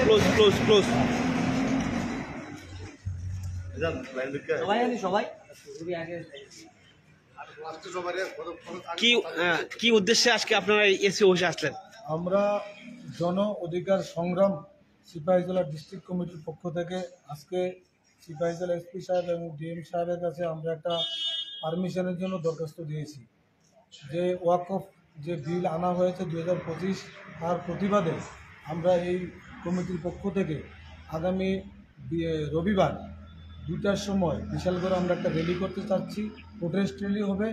Close close close. কি উদ্দেশ্যে আজকে আপনারা এসি বসে আসলেন? আমরা জন অধিকার সংগ্রাম সিপাহীজলা ডিস্ট্রিক্ট কমিটির পক্ষ থেকে আজকে সিপাহীজলা এসপি সাহেব এবং ডিএম সাহেবের কাছে আমরা একটা পারমিশনের জন্য দরখাস্ত দিয়েছি। যে ওয়াকফ যে বিল আনা হয়েছে 2025 তার প্রতিবাদে আমরা এই কমিটির পক্ষ থেকে আগামী রবিবার 2টার সময় বিশালগড়ে আমরা একটা র্যালি করতে চাচ্ছি। প্রোটেস্ট র্যালি হবে।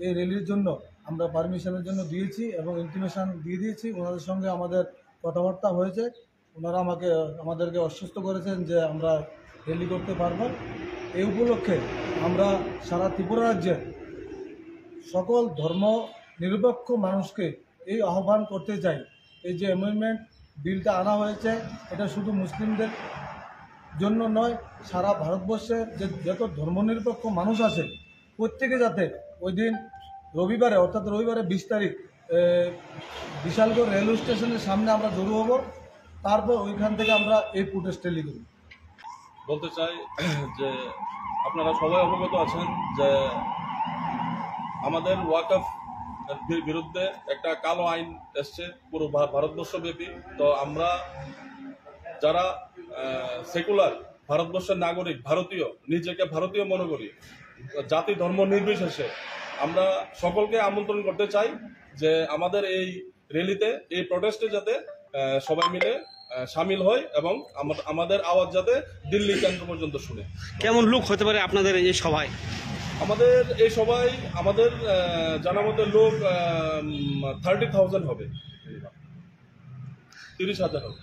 এই র্যালির জন্য আমরা পারমিশনের জন্য দিয়েছি এবং ইন্টিমেশন দিয়ে দিয়েছি। ওনাদের সঙ্গে আমাদের কথাবার্তা হয়েছে। ওনারা আমাদেরকে আশ্বস্ত করেছেন যে আমরা র্যালি করতে পারব। এই উপলক্ষে আমরা সারা ত্রিপুরা রাজ্যের সকল ধর্ম নিরপেক্ষ মানুষকে এই আহ্বান করতে চাই, এই যে অ্যামেন্ডমেন্ট বিলটা আনা হয়েছে এটা শুধু মুসলিমদের জন্য নয়, সারা ভারতবর্ষের যে যত ধর্মনিরপেক্ষ মানুষ আছে প্রত্যেকে যাতে ওই দিন রবিবারে অর্থাৎ রবিবারে 20 তারিখ বিশালগড় রেলওয়ে স্টেশনের সামনে আমরা জড়ো হব। তারপর ওইখান থেকে আমরা এই প্রোটেস্ট র্যালি করব। বলতে চাই যে আপনারা সবাই অবগত আছেন যে আমাদের ওয়াকফ বিরুদ্ধে একটা কালো আইন এসছে পুরো ভারতবর্ষব্যাপী। তো আমরা যারা সেকুলার ভারতবর্ষের নাগরিক, ভারতীয়, নিজেকে ভারতীয় মনে করি, জাতি ধর্ম নির্বিশেষে আমরা সকলকে আমন্ত্রণ করতে চাই যে আমাদের এই র্যালিতে, এই প্রোটেস্টে যাতে সবাই মিলে সামিল হয় এবং আমাদের আওয়াজ যাতে দিল্লি কেন্দ্র পর্যন্ত শুনে। কেমন লোক হতে পারে আপনাদের এই সভায়? আমাদের এই সবাই আমাদের জানা মতে লোক 30,000 হবে, 30,000 হবে।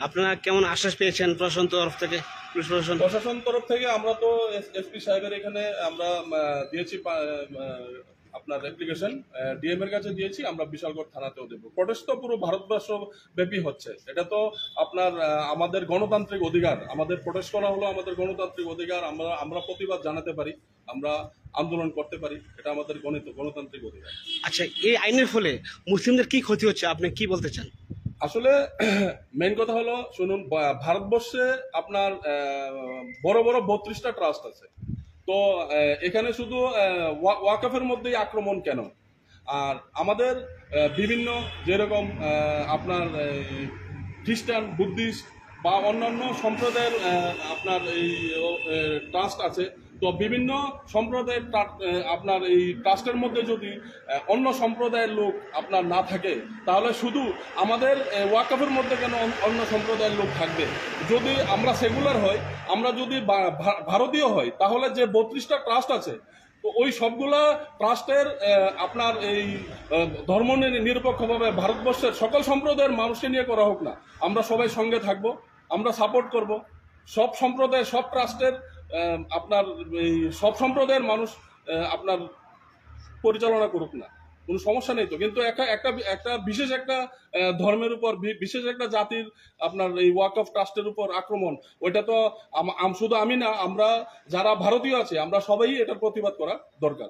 আপনারা কেমন আশ্বাস পেয়েছেন প্রশাসন তরফ থেকে? প্রশাসন তরফ থেকে আমরা তো এসপি সাহেবের এখানে আমরা দিয়েছি আপনার অ্যাপ্লিকেশন, ডিএম এর কাছে দিয়েছি, আমরা বিশালগড় থানাতেও দেবো। প্রটেস্ট তো পুরো ভারতবর্ষ ব্যাপী হচ্ছে। এটা তো আপনার আমাদের গণতান্ত্রিক অধিকার, আমাদের প্রটেস্ট করা হলো আমাদের গণতান্ত্রিক অধিকার। আমরা প্রতিবাদ জানাতে পারি, আমরা আন্দোলন করতে পারি, এটা আমাদের গণতান্ত্রিক অধিকার। আচ্ছা, এই আইনের ফলে মুসলিমদের কি ক্ষতি হচ্ছে আপনি কি বলতে চান? আসলে মেইন কথা হলো, শুনুন, ভারতবর্ষে আপনার বড় বড় 32টা ট্রাস্ট আছে। তো এখানে শুধু ওয়াকফের মধ্যেই আক্রমণ কেন? আর আমাদের বিভিন্ন যেরকম আপনার খ্রিস্টান, বুদ্ধিস্ট বা অন্যান্য সম্প্রদায়ের আপনার এই ট্রাস্ট আছে। তো বিভিন্ন সম্প্রদায়ের আপনার এই ট্রাস্টের মধ্যে যদি অন্য সম্প্রদায়ের লোক আপনার না থাকে, তাহলে শুধু আমাদের ওয়াকফের মধ্যে কেন অন্য সম্প্রদায়ের লোক থাকবে? যদি আমরা সেকুলার হই, আমরা যদি ভারতীয় হই, তাহলে যে 32টা ট্রাস্ট আছে, তো ওই সবগুলা ট্রাস্টের আপনার এই ধর্ম নিরপেক্ষভাবে ভারতবর্ষের সকল সম্প্রদায়ের মানুষকে নিয়ে করা হোক না। আমরা সবাই সঙ্গে থাকব, আমরা সাপোর্ট করব। সব সম্প্রদায়ের, সব ট্রাস্টের আপনার এই সব সম্প্রদায়ের মানুষ আপনার পরিচালনা করুক না, কোনো সমস্যা নেই তো। কিন্তু একটা বিশেষ একটা ধর্মের উপর, বিশেষ একটা জাতির আপনার এই ওয়াকফ ট্রাস্টের উপর আক্রমণ, ওইটা তো শুধু আমি না, আমরা যারা ভারতীয় আছে আমরা সবাই এটার প্রতিবাদ করা দরকার।